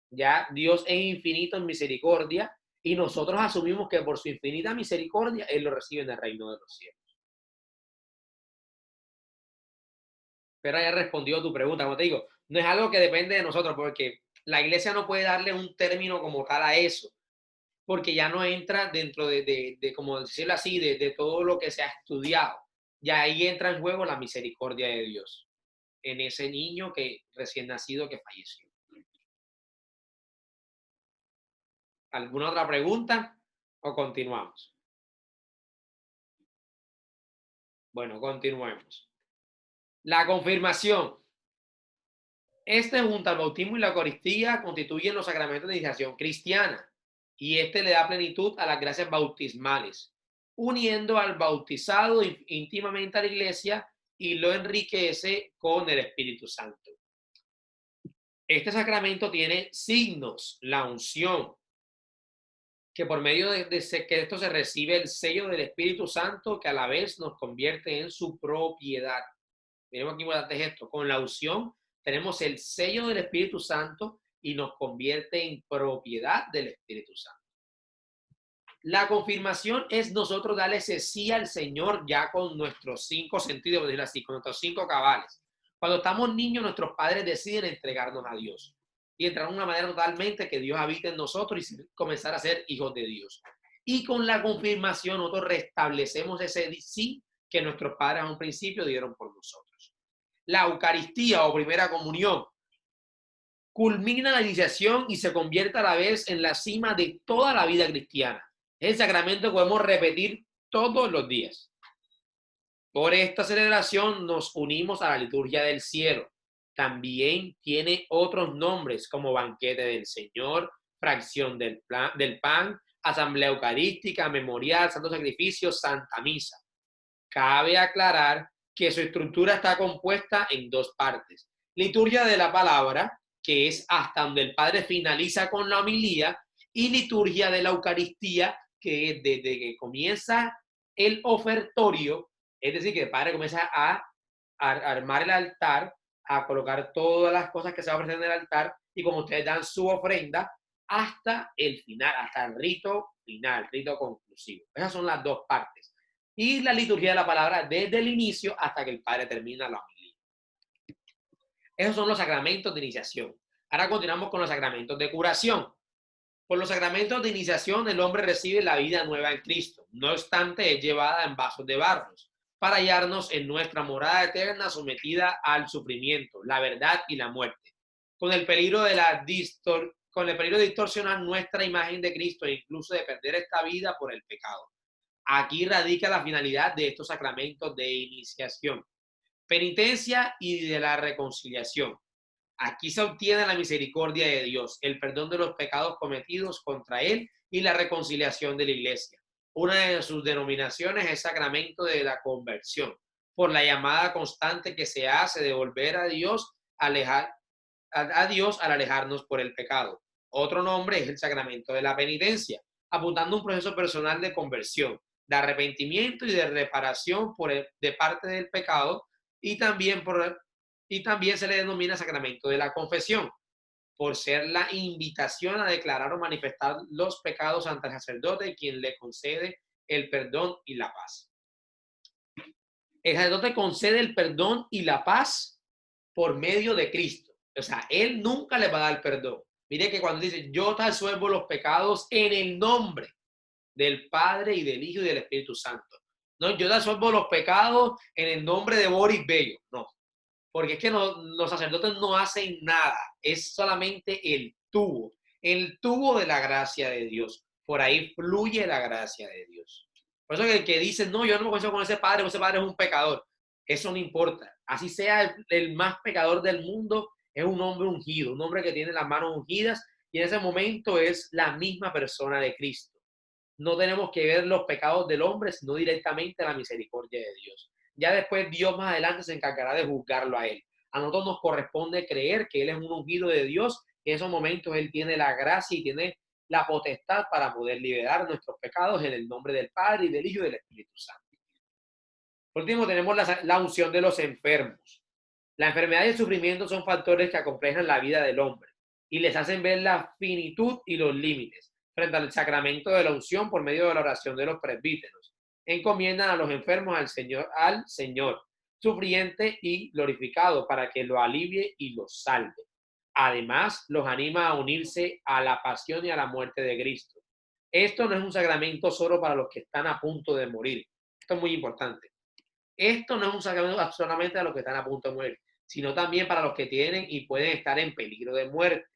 Ya Dios es infinito en misericordia y nosotros asumimos que por su infinita misericordia Él lo recibe en el reino de los cielos. Pero ya respondió tu pregunta, como te digo, no es algo que depende de nosotros, porque la iglesia no puede darle un término como tal a eso, porque ya no entra dentro de como decirlo así, de todo lo que se ha estudiado. Ya ahí entra en juego la misericordia de Dios en ese niño que recién nacido que falleció. ¿Alguna otra pregunta? ¿O continuamos? Bueno, continuemos. La confirmación. Este, junto al bautismo y la Eucaristía, constituyen los sacramentos de iniciación cristiana, y este le da plenitud a las gracias bautismales, uniendo al bautizado íntimamente a la Iglesia y lo enriquece con el Espíritu Santo. Este sacramento tiene signos, la unción, que por medio de que esto se recibe el sello del Espíritu Santo, que a la vez nos convierte en su propiedad. Miremos aquí importante es esto, con la unción tenemos el sello del Espíritu Santo y nos convierte en propiedad del Espíritu Santo. La confirmación es nosotros darle ese sí al Señor ya con nuestros 5 sentidos, por decirlo así, con nuestros 5 cabales. Cuando estamos niños, nuestros padres deciden entregarnos a Dios y entrar de una manera totalmente que Dios habite en nosotros y comenzar a ser hijos de Dios. Y con la confirmación nosotros restablecemos ese sí que nuestros padres a un principio dieron por nosotros. La Eucaristía o primera comunión culmina la iniciación y se convierte a la vez en la cima de toda la vida cristiana. Es el sacramento que podemos repetir todos los días. Por esta celebración nos unimos a la liturgia del cielo. También tiene otros nombres como banquete del Señor, fracción del pan, asamblea eucarística, memorial, santo sacrificio, santa misa. Cabe aclarar que su estructura está compuesta en 2 partes. Liturgia de la palabra, que es hasta donde el Padre finaliza con la homilía, y liturgia de la Eucaristía, que es desde que comienza el ofertorio, es decir, que el Padre comienza a armar el altar, a colocar todas las cosas que se van a ofrecer en el altar, y como ustedes dan su ofrenda, hasta el final, hasta el rito final, rito conclusivo. Esas son las 2 partes. Y la liturgia de la palabra desde el inicio hasta que el Padre termina la homilía. Esos son los sacramentos de iniciación. Ahora continuamos con los sacramentos de curación. Por los sacramentos de iniciación, el hombre recibe la vida nueva en Cristo. No obstante, es llevada en vasos de barro para hallarnos en nuestra morada eterna sometida al sufrimiento, la verdad y la muerte, con el peligro de distorsionar nuestra imagen de Cristo e incluso de perder esta vida por el pecado. Aquí radica la finalidad de estos sacramentos de iniciación, penitencia y de la reconciliación. Aquí se obtiene la misericordia de Dios, el perdón de los pecados cometidos contra Él y la reconciliación de la Iglesia. Una de sus denominaciones es sacramento de la conversión, por la llamada constante que se hace de volver a Dios, a Dios al alejarnos por el pecado. Otro nombre es el sacramento de la penitencia, apuntando a un proceso personal de conversión, de arrepentimiento y de reparación de parte del pecado, y también se le denomina sacramento de la confesión, por ser la invitación a declarar o manifestar los pecados ante el sacerdote, quien le concede el perdón y la paz. El sacerdote concede el perdón y la paz por medio de Cristo. O sea, Él nunca le va a dar perdón. Mire que cuando dice, yo te absuelvo los pecados en el nombre del Padre y del Hijo y del Espíritu Santo. No, yo te absuelvo los pecados en el nombre de Boris Bello. No, porque es que los sacerdotes no hacen nada. Es solamente el tubo de la gracia de Dios. Por ahí fluye la gracia de Dios. Por eso que el que dice, no, yo no me conozco con ese padre es un pecador. Eso no importa. Así sea el más pecador del mundo, es un hombre ungido, un hombre que tiene las manos ungidas, y en ese momento es la misma persona de Cristo. No tenemos que ver los pecados del hombre, sino directamente la misericordia de Dios. Ya después Dios más adelante se encargará de juzgarlo a él. A nosotros nos corresponde creer que él es un ungido de Dios, que en esos momentos él tiene la gracia y tiene la potestad para poder liberar nuestros pecados en el nombre del Padre y del Hijo y del Espíritu Santo. Por último, tenemos la unción de los enfermos. La enfermedad y el sufrimiento son factores que acomplejan la vida del hombre y les hacen ver la finitud y los límites. Frente al sacramento de la unción, por medio de la oración de los presbíteros, encomiendan a los enfermos al Señor, sufriente y glorificado, para que lo alivie y los salve. Además, los anima a unirse a la pasión y a la muerte de Cristo. Esto no es un sacramento solo para los que están a punto de morir. Esto es muy importante. Esto no es un sacramento solamente a los que están a punto de morir, sino también para los que tienen y pueden estar en peligro de muerte.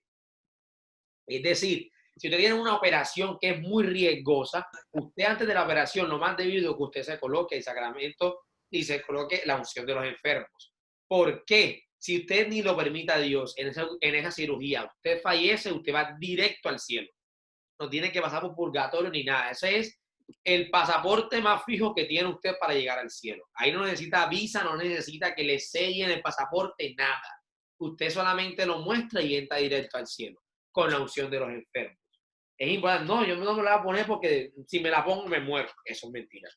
Es decir, Si usted tiene una operación que es muy riesgosa, usted antes de la operación, lo más debido es que usted se coloque el sacramento y se coloque la unción de los enfermos. ¿Por qué? Si usted ni lo permita Dios en esa cirugía, usted fallece, usted va directo al cielo. No tiene que pasar por purgatorio ni nada. Ese es el pasaporte más fijo que tiene usted para llegar al cielo. Ahí no necesita visa, no necesita que le sellen el pasaporte, nada. Usted solamente lo muestra y entra directo al cielo con la unción de los enfermos. Es importante. No, yo no me la voy a poner porque si me la pongo me muero. Eso es mentira.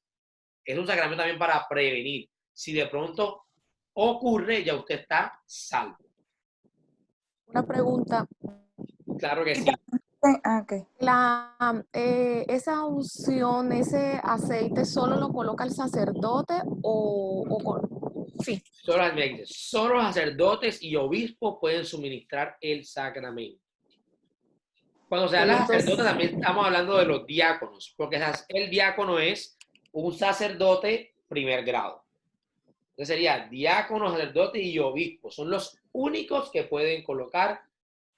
Es un sacramento también para prevenir. Si de pronto ocurre, ya usted está salvo. Una pregunta. Claro que sí. Okay. ¿Esa unción, ese aceite, solo lo coloca el sacerdote sí? Solo los sacerdotes y obispos pueden suministrar el sacramento. Cuando se habla de sacerdote también estamos hablando de los diáconos, porque el diácono es un sacerdote primer grado. Entonces sería diácono, sacerdote y obispo. Son los únicos que pueden colocar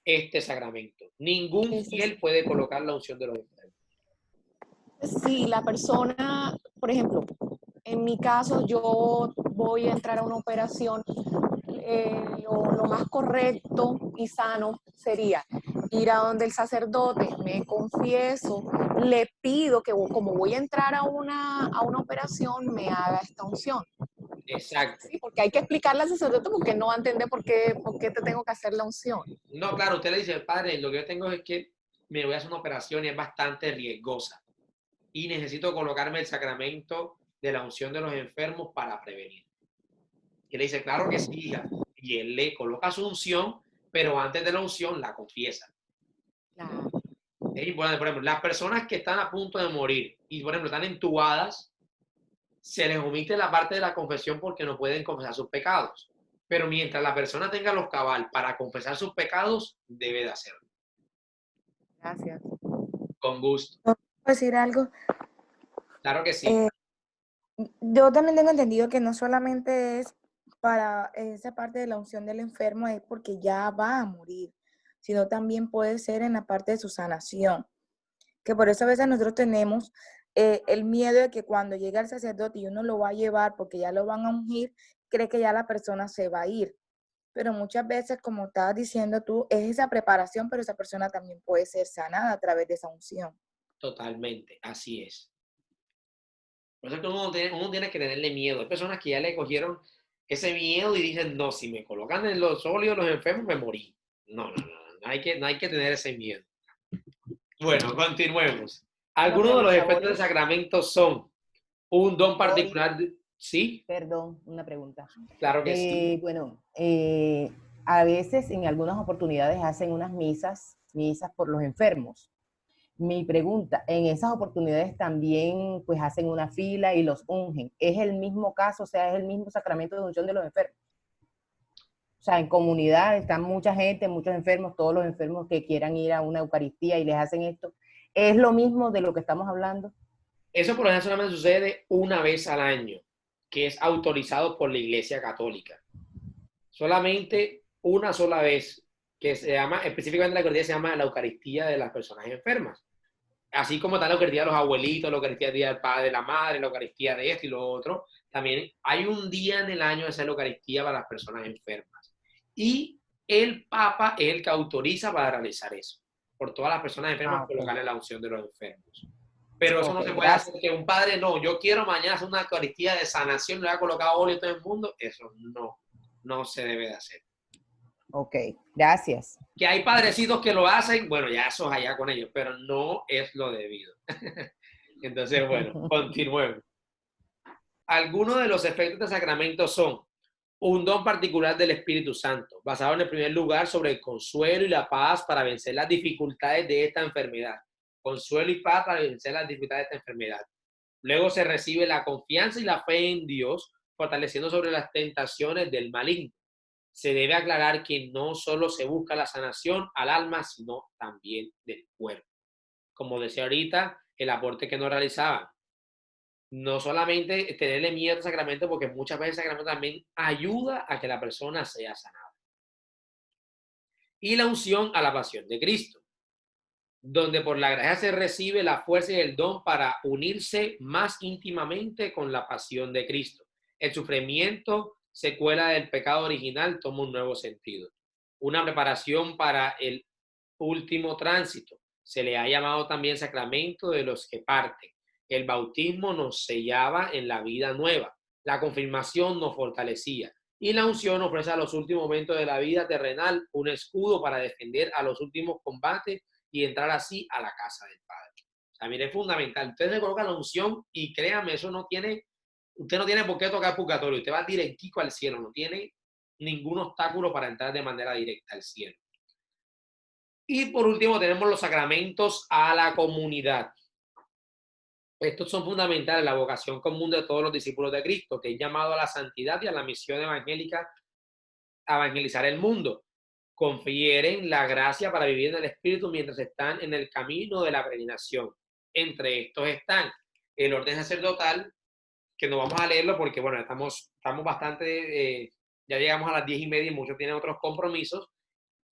este sacramento. Ningún fiel puede colocar la unción de los enfermos. Si la persona, por ejemplo, en mi caso, yo voy a entrar a una operación, lo más correcto y sano sería ir a donde el sacerdote, me confieso, le pido que como voy a entrar a una operación, me haga esta unción. Exacto. Sí, porque hay que explicarle al sacerdote porque no va a entender por qué te tengo que hacer la unción. No, claro, usted le dice, padre, lo que yo tengo es que me voy a hacer una operación y es bastante riesgosa y necesito colocarme el sacramento de la unción de los enfermos para prevenir. Y le dice, claro que sí, hija. Y él le coloca su unción, pero antes de la unción la confiesa. Claro. Es importante, por ejemplo, las personas que están a punto de morir y, por ejemplo, están entubadas, se les omite la parte de la confesión porque no pueden confesar sus pecados. Pero mientras la persona tenga los cabal para confesar sus pecados, debe de hacerlo. Gracias. Con gusto. ¿Puedo decir algo? Claro que sí. Yo también tengo entendido que no solamente es para esa parte de la unción del enfermo, es porque ya va a morir, sino también puede ser en la parte de su sanación. Que por eso a veces nosotros tenemos el miedo de que cuando llega el sacerdote y uno lo va a llevar porque ya lo van a ungir, cree que ya la persona se va a ir. Pero muchas veces, como estabas diciendo tú, es esa preparación, pero esa persona también puede ser sanada a través de esa unción. Totalmente, así es. Por eso es que uno tiene que tenerle miedo. Hay personas que ya le cogieron ese miedo y dicen, no, si me colocan en los óleos los enfermos, me morí. No hay que tener ese miedo. Bueno, continuemos. Algunos de los efectos del sacramento son un don particular. ¿Sí? Perdón, una pregunta. Claro que sí. Bueno, a veces en algunas oportunidades hacen unas misas por los enfermos. Mi pregunta, en esas oportunidades también pues hacen una fila y los ungen. ¿Es el mismo caso, o sea, es el mismo sacramento de unción de los enfermos? O sea, en comunidad están mucha gente, muchos enfermos, todos los enfermos que quieran ir a una Eucaristía y les hacen esto. ¿Es lo mismo de lo que estamos hablando? Eso por lo general solamente sucede una vez al año, que es autorizado por la Iglesia Católica. Solamente una sola vez, que se llama, específicamente la Eucaristía se llama la Eucaristía de las personas enfermas. Así como está la Eucaristía de los abuelitos, la Eucaristía del Día del Padre, de la Madre, la Eucaristía de esto y lo otro, también hay un día en el año de hacer la Eucaristía para las personas enfermas. Y el Papa es el que autoriza para realizar eso, por todas las personas enfermas, colocarle la unción de los enfermos. Pero eso no se puede hacer que un padre, no, yo quiero mañana hacer una Eucaristía de sanación, le voy a colocar óleo a todo el mundo. Eso no se debe de hacer. Ok, gracias. Que hay padrecitos que lo hacen, bueno, ya eso es allá con ellos, pero no es lo debido. Entonces, bueno, continuemos. Algunos de los efectos del sacramento son un don particular del Espíritu Santo, basado en el primer lugar sobre el consuelo y la paz para vencer las dificultades de esta enfermedad. Consuelo y paz para vencer las dificultades de esta enfermedad. Luego se recibe la confianza y la fe en Dios, fortaleciendo sobre las tentaciones del maligno. Se debe aclarar que no solo se busca la sanación al alma, sino también del cuerpo. Como decía ahorita, el aporte que nos realizaban. No solamente tenerle miedo al sacramento, porque muchas veces el sacramento también ayuda a que la persona sea sanada. Y la unción a la pasión de Cristo. donde por la gracia se recibe la fuerza y el don para unirse más íntimamente con la pasión de Cristo. El sufrimiento, secuela del pecado original, toma un nuevo sentido. Una preparación para el último tránsito. Se le ha llamado también sacramento de los que parten. El bautismo nos sellaba en la vida nueva. La confirmación nos fortalecía. Y la unción ofrece a los últimos momentos de la vida terrenal un escudo para defender a los últimos combates y entrar así a la casa del Padre. O sea, mire, es fundamental. Usted se coloca la unción y créame, usted no tiene por qué tocar purgatorio. Usted va directico al cielo. No tiene ningún obstáculo para entrar de manera directa al cielo. Y por último tenemos los sacramentos a la comunidad. Estos son fundamentales, la vocación común de todos los discípulos de Cristo, que es llamado a la santidad y a la misión evangélica a evangelizar el mundo. Confieren la gracia para vivir en el Espíritu mientras están en el camino de la peregrinación. Entre estos están el orden sacerdotal, que no vamos a leerlo porque, bueno, estamos bastante, ya llegamos a las 10:30 y muchos tienen otros compromisos,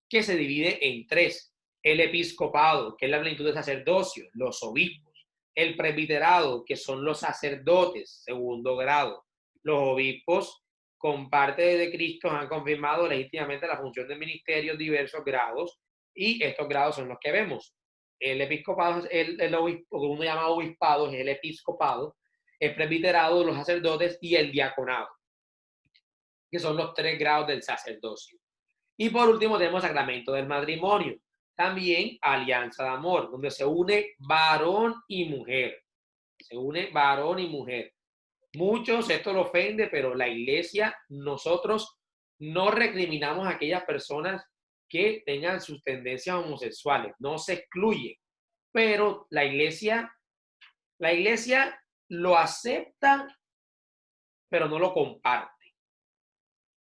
que se divide en tres. El episcopado, que es la plenitud de sacerdocio, los obispos. El presbiterado, que son los sacerdotes, segundo grado. Los obispos, con parte de Cristo, han confirmado legítimamente la función del ministerio en diversos grados, y estos grados son los que vemos. El episcopado, el obispo, que uno llama obispado, es el episcopado, el presbiterado, los sacerdotes, y el diaconado, que son los 3 grados del sacerdocio. Y por último tenemos sacramento del matrimonio. También alianza de amor, donde se une varón y mujer. Se une varón y mujer. Muchos esto lo ofende, pero la iglesia, nosotros no recriminamos a aquellas personas que tengan sus tendencias homosexuales. No se excluye. Pero la iglesia lo acepta, pero no lo comparte.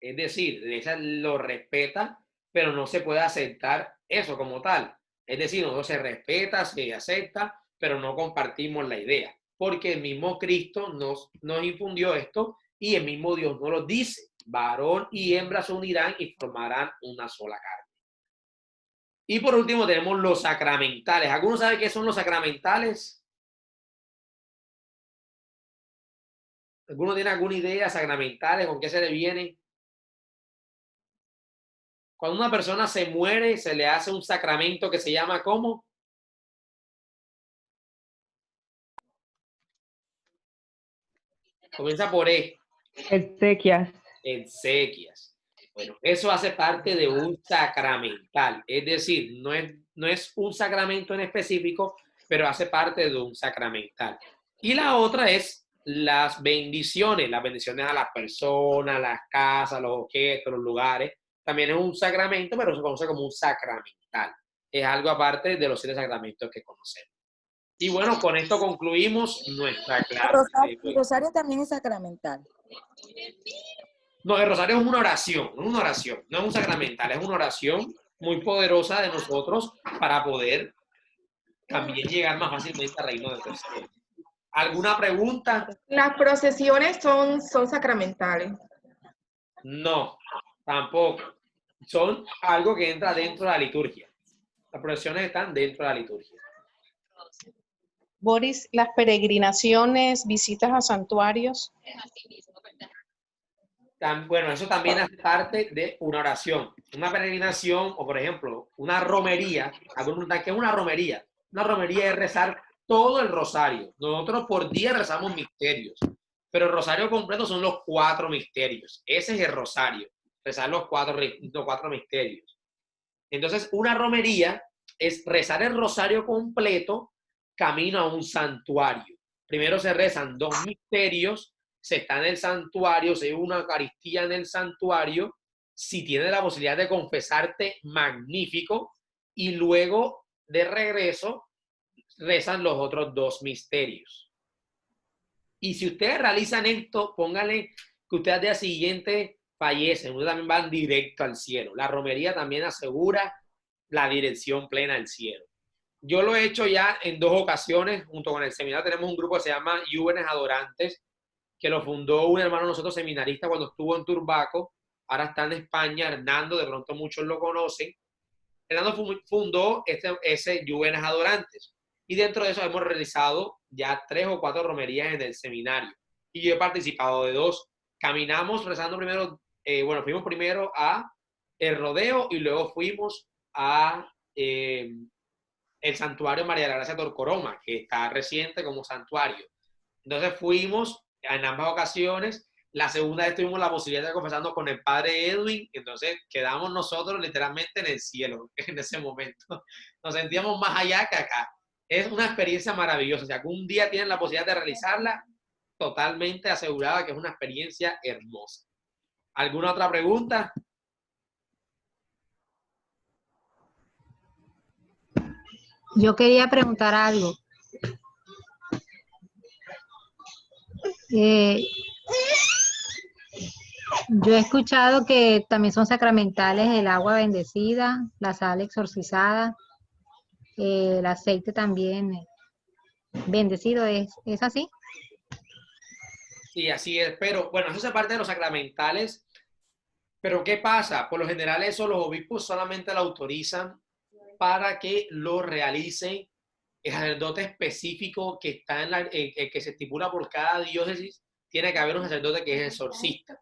Es decir, la iglesia lo respeta, pero no se puede aceptar eso como tal. Es decir, no se respeta, se acepta, pero no compartimos la idea. Porque el mismo Cristo nos infundió esto y el mismo Dios nos lo dice. Varón y hembra se unirán y formarán una sola carne. Y por último tenemos los sacramentales. ¿Alguno sabe qué son los sacramentales? ¿Alguno tiene alguna idea sacramentales? ¿Con qué se le viene? Cuando una persona se muere, se le hace un sacramento que se llama ¿cómo? Comienza por E. Exequias. Exequias. Bueno, eso hace parte de un sacramental. Es decir, no es un sacramento en específico, pero hace parte de un sacramental. Y la otra es las bendiciones a las personas, las casas, los objetos, los lugares. También es un sacramento, pero se conoce como un sacramental. Es algo aparte de los 7 sacramentos que conocemos. Y bueno, con esto concluimos nuestra clase. El rosario también es sacramental. No, el rosario es una oración, no es un sacramental, es una oración muy poderosa de nosotros para poder también llegar más fácilmente al reino de Dios. ¿Alguna pregunta? Las procesiones son sacramentales. No, tampoco. Son algo que entra dentro de la liturgia. Las procesiones están dentro de la liturgia. Boris, las peregrinaciones, visitas a santuarios. Bueno, eso también hace parte de una oración. Una peregrinación, o por ejemplo, una romería. ¿Qué es una romería? Una romería es rezar todo el rosario. Nosotros por día rezamos misterios, pero el rosario completo son los 4 misterios. Ese es el rosario, rezar los cuatro misterios. Entonces, una romería es rezar el rosario completo camino a un santuario. Primero se rezan 2 misterios, se está en el santuario, se lleva una Eucaristía en el santuario. Si tienes la posibilidad de confesarte, magnífico. Y luego, de regreso, rezan los otros 2 misterios. Y si ustedes realizan esto, pónganle que ustedes al día siguiente fallecen, ustedes también van directo al cielo. La romería también asegura la dirección plena al cielo. Yo lo he hecho ya en 2 ocasiones, junto con el seminario. Tenemos un grupo que se llama Jóvenes Adorantes, que lo fundó un hermano de nosotros, seminarista, cuando estuvo en Turbaco. Ahora está en España, Hernando, de pronto muchos lo conocen. Hernando fundó ese Jóvenes Adorantes. Y dentro de eso hemos realizado ya 3 o 4 romerías en el seminario. Y yo he participado de 2. Caminamos rezando primero, fuimos primero a el rodeo y luego fuimos a el santuario María de la Gracia Torcoroma, que está reciente como santuario. Entonces fuimos en ambas ocasiones. La segunda vez tuvimos la posibilidad de confesarnos con el padre Edwin, entonces quedamos nosotros literalmente en el cielo en ese momento. Nos sentíamos más allá que acá. Es una experiencia maravillosa. Si algún día tienen la posibilidad de realizarla, totalmente asegurada que es una experiencia hermosa. ¿Alguna otra pregunta? Yo quería preguntar algo. Yo he escuchado que también son sacramentales el agua bendecida, la sal exorcizada, el aceite también bendecido. ¿Es así? Sí, así es. Pero bueno, eso es parte de los sacramentales. Pero ¿qué pasa? Por lo general eso los obispos solamente lo autorizan para que lo realicen el sacerdote específico que está que se estipula por cada diócesis. Tiene que haber un sacerdote que es exorcista.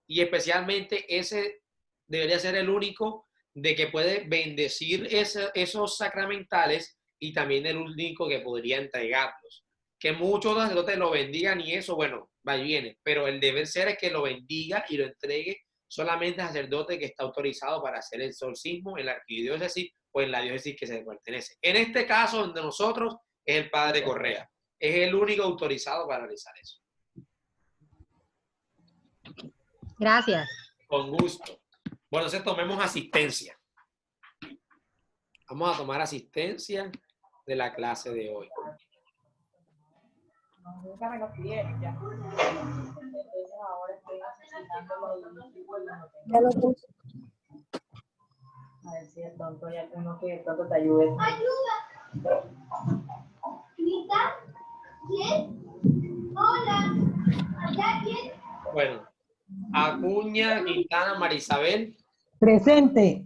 Y especialmente ese debería ser el único de que puede bendecir esos sacramentales y también el único que podría entregarlos. Que muchos sacerdotes lo bendigan y eso, bueno, va y viene. Pero el deber ser es que lo bendiga y lo entregue solamente al sacerdote que está autorizado para hacer el exorcismo en la arquidiócesis o en la diócesis que se le pertenece. En este caso, de nosotros, es el padre Correa. Es el único autorizado para realizar eso. Gracias. Con gusto. Bueno, entonces tomemos asistencia. Vamos a tomar asistencia de la clase de hoy. Nunca me lo pidieron ya. Entonces ahora estoy necesitando Ya lo puse. a ver si de pronto ya tengo que de pronto te ayude. ¡Ayuda! ¿Grita? ¿Quién? Hola. ¿Allá quién? Bueno, Acuña, Quintana, Marisabel. Presente.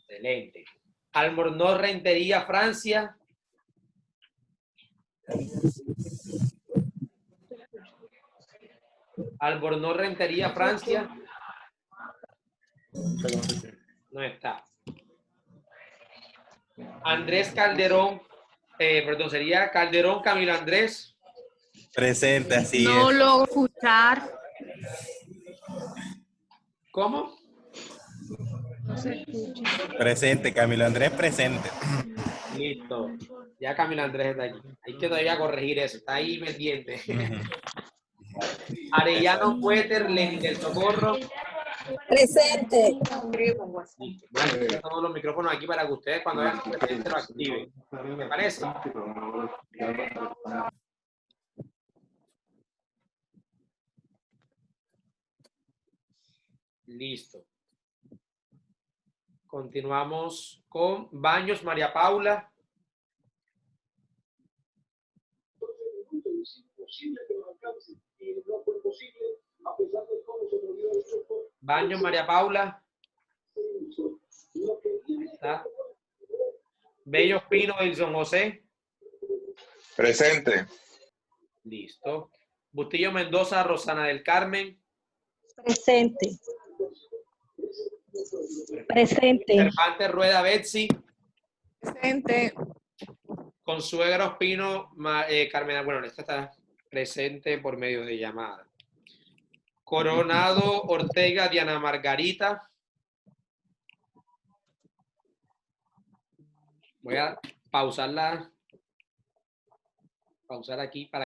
Excelente. Albornoz, Rentería, Francia. Albornoz, Rentería, Francia. No está. Andrés Calderón, sería Calderón Camilo Andrés. Presente, así No es. logro escuchar. ¿Cómo? No se escucha. Presente, Camilo Andrés, presente. Listo. Ya Camilo Andrés está aquí. Hay que todavía corregir eso. Está ahí pendiente. Arellano Cuéter, Lenin del Socorro. Presente. Listo. Bueno, todos los micrófonos aquí para que ustedes cuando vean su presidente lo activen. ¿Me parece? Listo. Continuamos con Baños María Paula. Baños María Paula. ¿Está? Bello Pino Wilson José. Presente. Listo. Bustillo Mendoza Rosana del Carmen. Presente. Presente. Cervantes Rueda Betsy. Presente. Consuegra Ospino Carmen. Bueno, esta está presente por medio de llamada. Coronado Ortega Diana Margarita. Voy a pausar aquí para